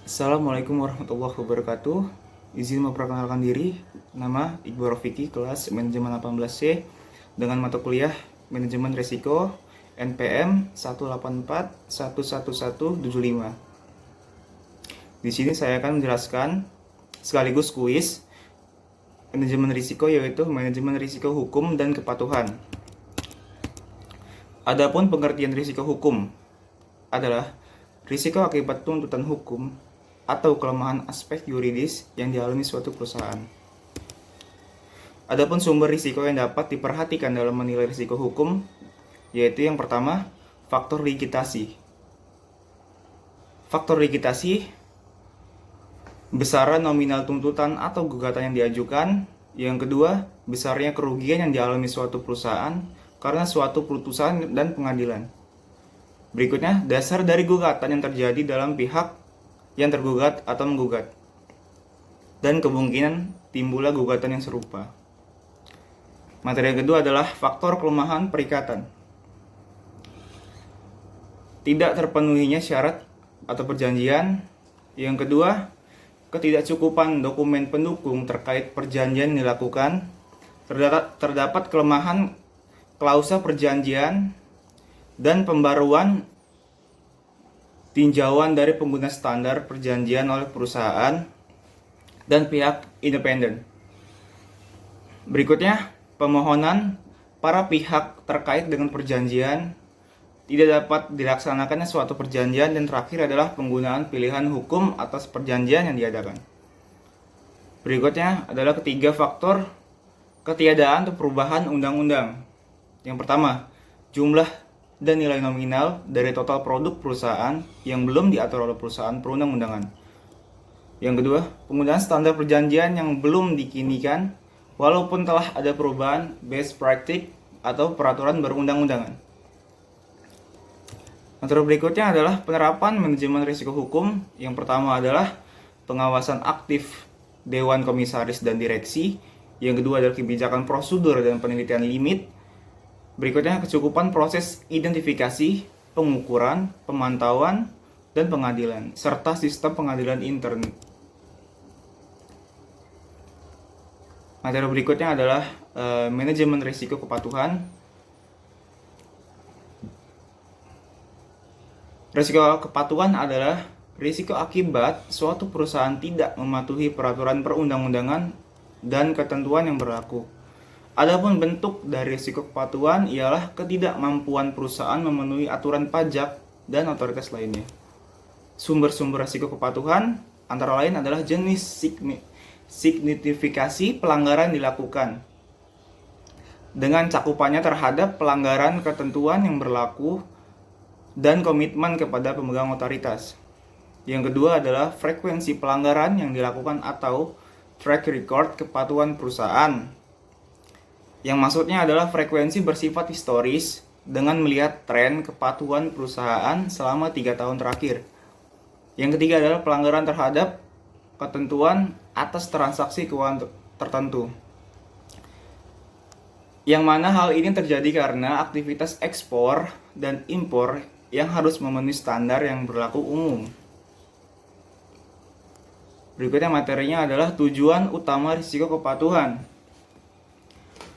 Assalamualaikum warahmatullahi wabarakatuh. Izin memperkenalkan diri, nama Iqbal Rofiki, kelas Manajemen 18C dengan mata kuliah Manajemen Risiko NPM 184111175. Di sini saya akan menjelaskan sekaligus kuis manajemen risiko, yaitu manajemen risiko hukum dan kepatuhan. Adapun pengertian risiko hukum adalah risiko akibat tuntutan hukum atau kelemahan aspek yuridis yang dialami suatu perusahaan. Adapun sumber risiko yang dapat diperhatikan dalam menilai risiko hukum, yaitu yang pertama, faktor likidasi. Faktor likidasi, besaran nominal tuntutan atau gugatan yang diajukan. Yang kedua, besarnya kerugian yang dialami suatu perusahaan karena suatu putusan dan pengadilan. Berikutnya, dasar dari gugatan yang terjadi dalam pihak yang tergugat atau menggugat, dan kemungkinan timbulnya gugatan yang serupa. Materi yang kedua adalah faktor kelemahan perikatan. Tidak terpenuhinya syarat atau perjanjian. Yang kedua, ketidakcukupan dokumen pendukung terkait perjanjian yang dilakukan. Terdapat kelemahan klausa perjanjian dan pembaruan tinjauan dari pengguna standar perjanjian oleh perusahaan dan pihak independen. Berikutnya, pemohonan para pihak terkait dengan perjanjian, tidak dapat dilaksanakannya suatu perjanjian, dan terakhir adalah penggunaan pilihan hukum atas perjanjian yang diadakan. Berikutnya adalah ketiga faktor ketiadaan atau perubahan undang-undang. Yang pertama, jumlah dan nilai nominal dari total produk perusahaan yang belum diatur oleh perusahaan perundang-undangan. Yang kedua, penggunaan standar perjanjian yang belum dikinikan walaupun telah ada perubahan best practice atau peraturan berundang-undangan. Materi berikutnya adalah penerapan manajemen risiko hukum. Yang pertama adalah pengawasan aktif Dewan Komisaris dan Direksi. Yang kedua adalah kebijakan prosedur dan penelitian limit. Berikutnya, kecukupan proses identifikasi, pengukuran, pemantauan, dan pengadilan, serta sistem pengadilan intern. Materi berikutnya adalah manajemen risiko kepatuhan. Risiko kepatuhan adalah risiko akibat suatu perusahaan tidak mematuhi peraturan perundang-undangan dan ketentuan yang berlaku. Adapun bentuk dari risiko kepatuhan ialah ketidakmampuan perusahaan memenuhi aturan pajak dan otoritas lainnya. Sumber-sumber risiko kepatuhan antara lain adalah jenis signifikasi pelanggaran dilakukan dengan cakupannya terhadap pelanggaran ketentuan yang berlaku dan komitmen kepada pemegang otoritas. Yang kedua adalah frekuensi pelanggaran yang dilakukan atau track record kepatuhan perusahaan, yang maksudnya adalah frekuensi bersifat historis dengan melihat tren kepatuhan perusahaan selama 3 tahun terakhir. Yang ketiga adalah pelanggaran terhadap ketentuan atas transaksi keuangan tertentu, yang mana hal ini terjadi karena aktivitas ekspor dan impor yang harus memenuhi standar yang berlaku umum. Berikutnya materinya adalah tujuan utama risiko kepatuhan.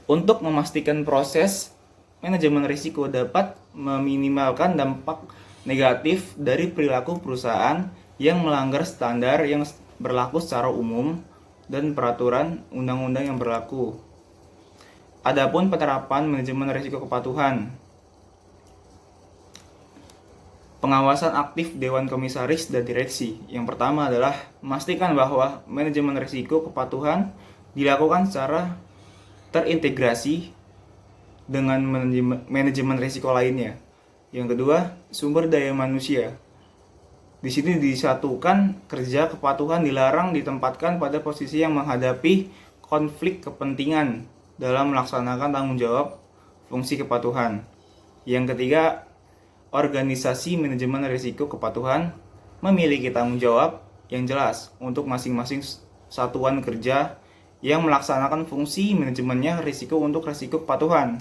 Untuk memastikan proses manajemen risiko dapat meminimalkan dampak negatif dari perilaku perusahaan yang melanggar standar yang berlaku secara umum dan peraturan undang-undang yang berlaku. Adapun penerapan manajemen risiko kepatuhan. Pengawasan aktif Dewan Komisaris dan Direksi. Yang pertama adalah memastikan bahwa manajemen risiko kepatuhan dilakukan secara terintegrasi dengan manajemen risiko lainnya. Yang kedua, sumber daya manusia. Di sini disatukan kerja kepatuhan dilarang ditempatkan pada posisi yang menghadapi konflik kepentingan dalam melaksanakan tanggung jawab fungsi kepatuhan. Yang ketiga, organisasi manajemen risiko kepatuhan memiliki tanggung jawab yang jelas untuk masing-masing satuan kerja yang melaksanakan fungsi manajemennya risiko untuk risiko kepatuhan.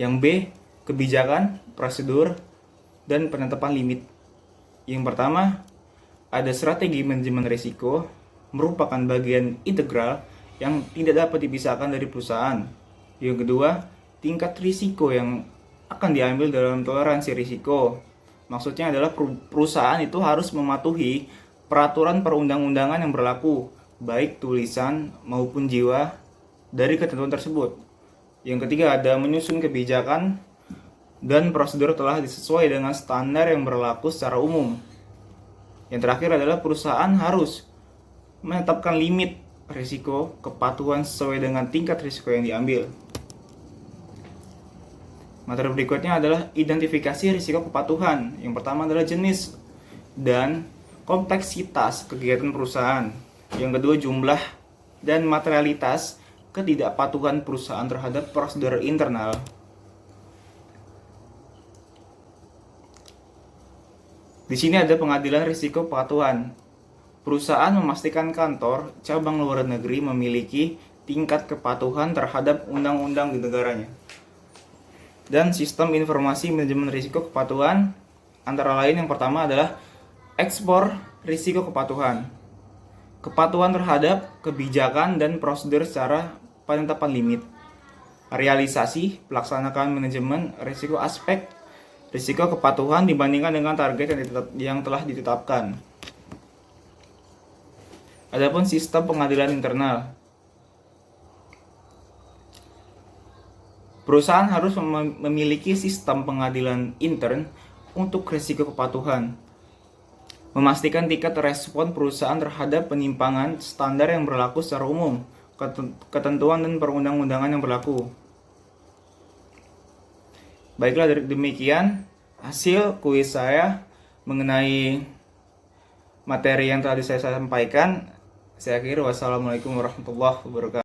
Yang B, kebijakan, prosedur, dan penetapan limit. Yang pertama, ada strategi manajemen risiko, merupakan bagian integral yang tidak dapat dipisahkan dari perusahaan. Yang kedua, tingkat risiko yang akan diambil dalam toleransi risiko. Maksudnya adalah perusahaan itu harus mematuhi peraturan perundang-undangan yang berlaku, baik tulisan maupun jiwa dari ketentuan tersebut. Yang ketiga, ada menyusun kebijakan dan prosedur telah disesuai dengan standar yang berlaku secara umum. Yang terakhir adalah perusahaan harus menetapkan limit risiko kepatuhan sesuai dengan tingkat risiko yang diambil. Materi berikutnya adalah identifikasi risiko kepatuhan. Yang pertama adalah jenis dan kompleksitas kegiatan perusahaan. Yang kedua, jumlah dan materialitas ketidakpatuhan perusahaan terhadap prosedur internal. Di sini ada pengadilan risiko kepatuhan. Perusahaan memastikan kantor cabang luar negeri memiliki tingkat kepatuhan terhadap undang-undang di negaranya. Dan sistem informasi manajemen risiko kepatuhan antara lain yang pertama adalah ekspor risiko kepatuhan. Kepatuhan terhadap kebijakan dan prosedur secara penetapan limit. Realisasi pelaksanakan manajemen risiko aspek risiko kepatuhan dibandingkan dengan target yang telah ditetapkan. Adapun sistem pengadilan internal. Perusahaan harus memiliki sistem pengadilan intern untuk risiko kepatuhan. Memastikan tingkat respon perusahaan terhadap penyimpangan standar yang berlaku secara umum, ketentuan dan perundang-undangan yang berlaku. Baiklah, demikian hasil kuis saya mengenai materi yang tadi saya sampaikan. Saya akhiri, wassalamualaikum warahmatullahi wabarakatuh.